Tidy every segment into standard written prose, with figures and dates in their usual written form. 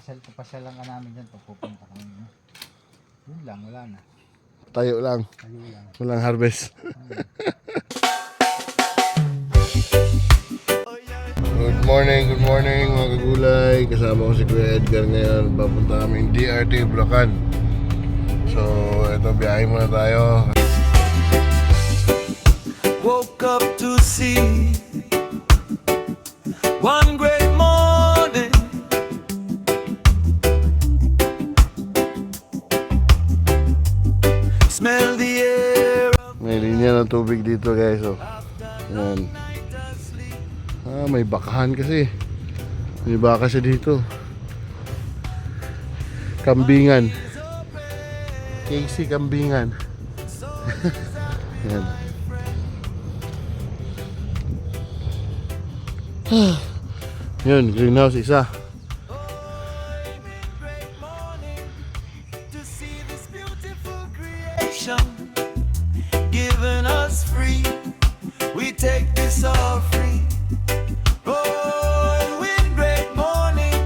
pasyal lang ka namin dyan pag pupunta kami. Yun lang, wala na. Tayo lang. Tayo lang. Walang harvest. Good morning mga kagulay. Kasama ko si Kuya Edgar ngayon. Papunta kami DRT Bulacan. So, ito, biyahe muna tayo. Woke up to see one great morning. Smell the air. May linya ng tubig dito guys. So, yan. May bakahan kasi. May baka siya dito. Kambingan. Casey Kambingan. Yan. Yun, greenhouse isa. Great morning to see this beautiful creation given us free. We take this all free. Oh, with great morning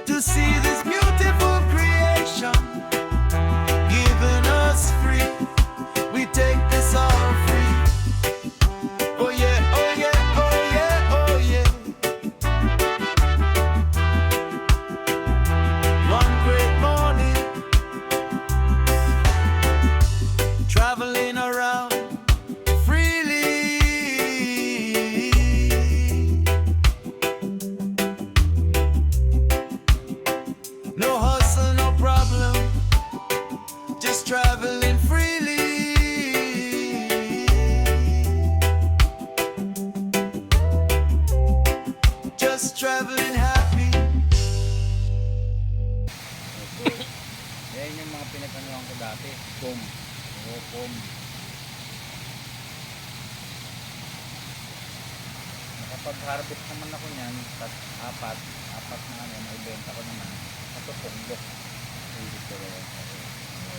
to see this beautiful creation given us free. We take this all free. Oh yeah, oh yeah, oh yeah, oh yeah. One great morning, traveling around freely. No hustle, no problem, just traveling freely. Just traveling happy. Yan yung mga pinagkanuhan ko dati. Pom. Oo, pom. Nakapag-harvest naman ako niyan. Apat na ano, naibenta ko naman. Ito ponggok. Hindi ko rin.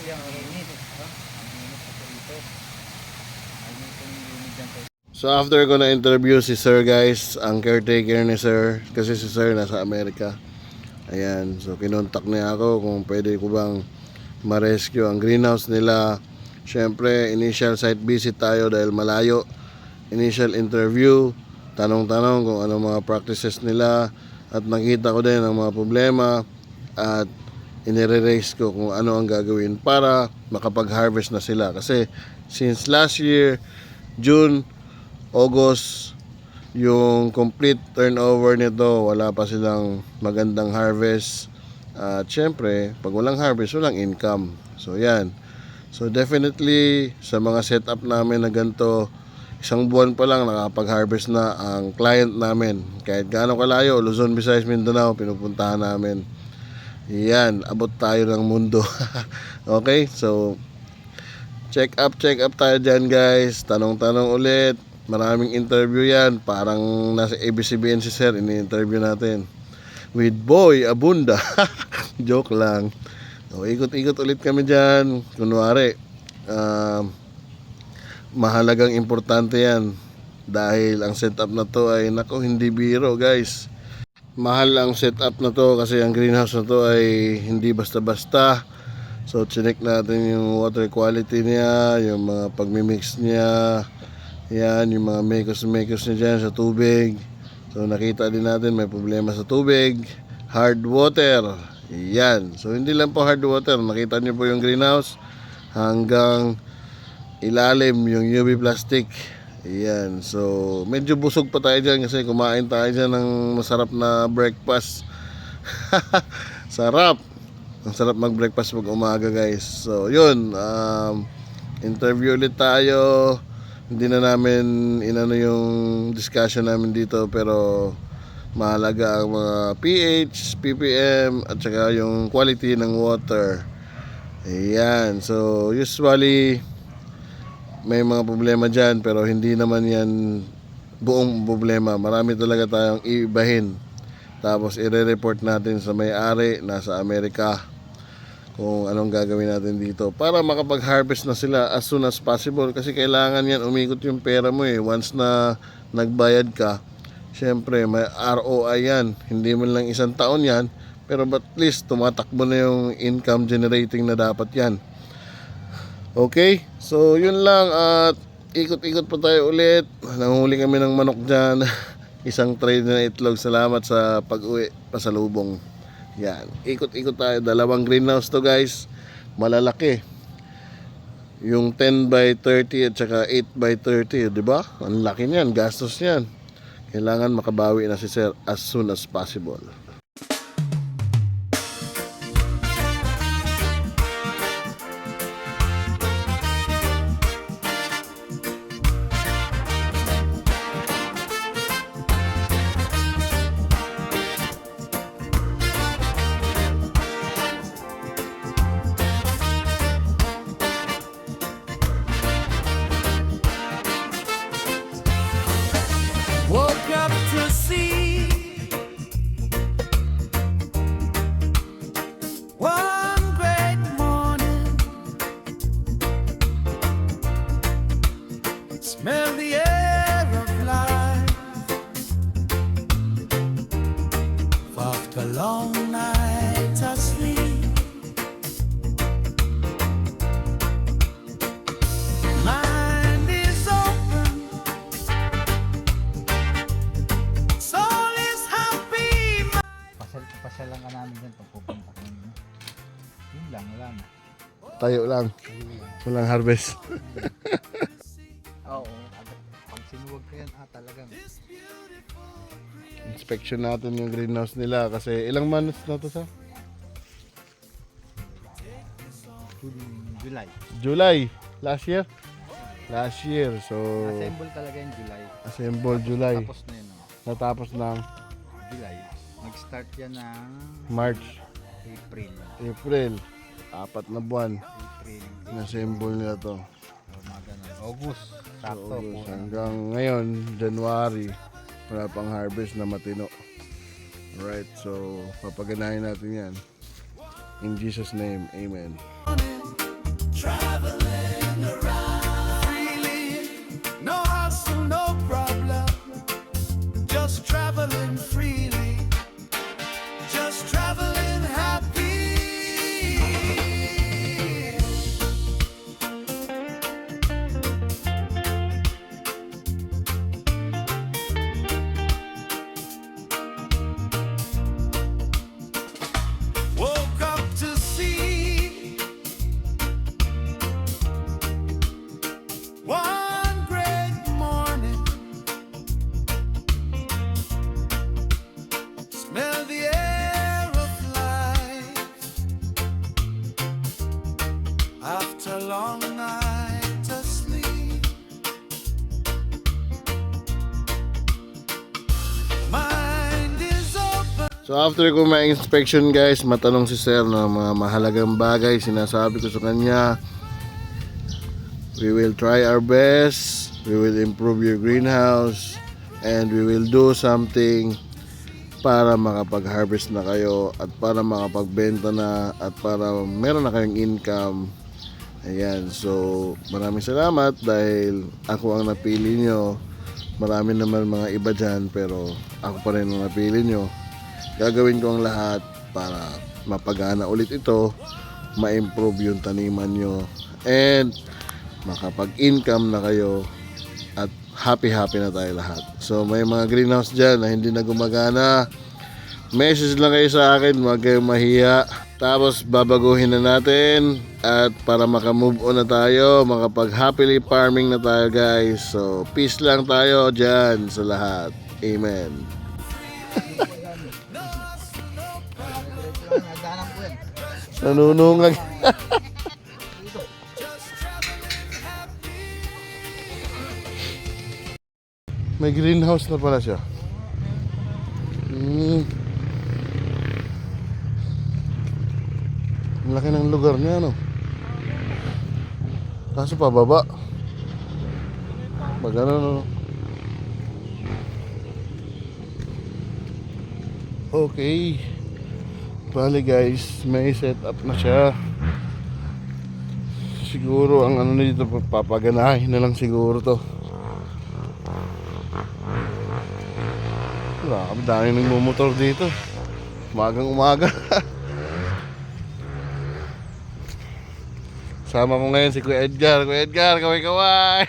Yung init. Ang init ako dito. Ang init yung unit dyan ko. So after ko na interview si Sir guys, ang caretaker ni Sir, kasi si Sir nasa Amerika. Ayan, so kinontak niya ako kung pwede ko bang ma-rescue ang greenhouse nila. Syempre, initial site visit tayo dahil malayo. Initial interview, tanong-tanong kung ano mga practices nila, at nakita ko din ang mga problema at inire-raise ko kung ano ang gagawin para makapag-harvest na sila. Kasi since last year, June, August, yung complete turnover nito, wala pa silang magandang harvest. At syempre, pag walang harvest, walang income. So yan. So definitely, sa mga setup namin na ganito, isang buwan pa lang nakapag-harvest na ang client namin. Kahit gaano kalayo, Luzon, Visayas, Mindanao, pinupuntahan namin. Yan, abot tayo ng mundo. Okay, so check up tayo dyan guys. Tanong-tanong ulit. Maraming interview yan. Parang nasa ABCBN si Sir, ini-interview natin with Boy Abunda. Joke lang. So, ikot-ikot ulit kami dyan. Kunwari, mahalagang importante yan. Dahil ang setup na to ay, nako, hindi biro guys. Mahal ang setup na to kasi ang greenhouse na to ay hindi basta-basta. So, chinek natin yung water quality niya, yung mga pagmimix niya. Yan, yung mga makers niya dyan sa tubig. So, nakita din natin may problema sa tubig. Hard water. Yan. So, hindi lang po hard water. Nakita niyo po yung greenhouse. Hanggang ilalim yung UV plastic. Yan. So, medyo busog pa tayo dyan kasi kumain tayo dyan ng masarap na breakfast. Sarap. Ang sarap mag-breakfast pag umaga guys. So, yun. Interview ulit tayo. Hindi na namin inano yung discussion namin dito, pero mahalaga ang mga pH, ppm at saka yung quality ng water. Ayan. So usually may mga problema dyan, pero hindi naman yan buong problema. Marami talaga tayong iibahin. Tapos i-report natin sa may-ari nasa Amerika kung anong gagawin natin dito para makapag-harvest na sila as soon as possible, kasi kailangan yan umikot yung pera mo once na nagbayad ka. Syempre may ROI yan, hindi man lang isang taon yan, Pero at least tumatakbo na yung income generating na dapat yan. Okay, so yun lang at ikot-ikot pa tayo ulit. Nanghuli kami ng manok dyan. Isang tray na itlog. Salamat sa pag-uwi pasalubong. Yan, ikot-ikot tayo. Dalawang greenhouse to guys. Malalaki. Yung 10 by 30 at saka 8 by 30, di ba? Ang laki niyan, gastos niyan. Kailangan makabawi na si Sir as soon as possible. Woke up to see one great morning. Smell the air of life after a long night of sleep. Mind is open, soul is happy. Pasal lang ka namin dyan pag pupunta ka namin. Yun lang, wala na. Tayo lang. Walang harvest. Oo, pag sinuwag ka yan, talagang Inspection natin yung greenhouse nila kasi ilang months na to sa? July. July. Last year? Last year. So, Assemble talaga yung July. assemble July. Tapos na yun, Natapos ng July. Mag-start yan ng March, April. April. 4 na buwan. April. Inassemble nila to. Mga ganun. August. Sakto. August, hanggang ngayon, January, wala pang harvest na matino. Alright, so papaganahin natin yan. In Jesus' name, Amen. Traveling around freely, no hustle, no problem. Just traveling freely, just traveling happy. Woke up to see one great morning. Smell the air of life after a long night of sleep. Mind is open. So after ko ma-inspection guys, matanong si Sir ng mga mahalagang bagay, sinasabi ko sa kanya, we will try our best, we will improve your greenhouse, and we will do something para makapag-harvest na kayo at para makapagbenta na at para meron na kayong income. Ayan, so maraming salamat dahil ako ang napili nyo. Marami naman mga iba dyan pero ako pa rin ang napili nyo. Gagawin ko ang lahat para mapagana ulit ito, ma-improve yung taniman nyo, and makapag-income na kayo at happy-happy na tayo lahat. So may mga greenhouse dyan na hindi na gumagana, message lang kayo sa akin, huwag kayong mahiya. Tapos babaguhin na natin at para makamove on na tayo, makapag-happily farming na tayo guys. So peace lang tayo dyan sa lahat. Amen. Nagdanan ko yan. Nanunungag. May greenhouse na pala siya. Ang laki ng lugar niya, no? Kaso pababa. Pag ano, no? Okay. Bali guys, may set up na siya. Siguro ang ano dito, papaganahin na lang siguro to. Wala kami, dami nagmumotor dito. Umagang umaga. Sama ko ngayon si Kuya Edgar. Kuya Edgar, kaway-kaway.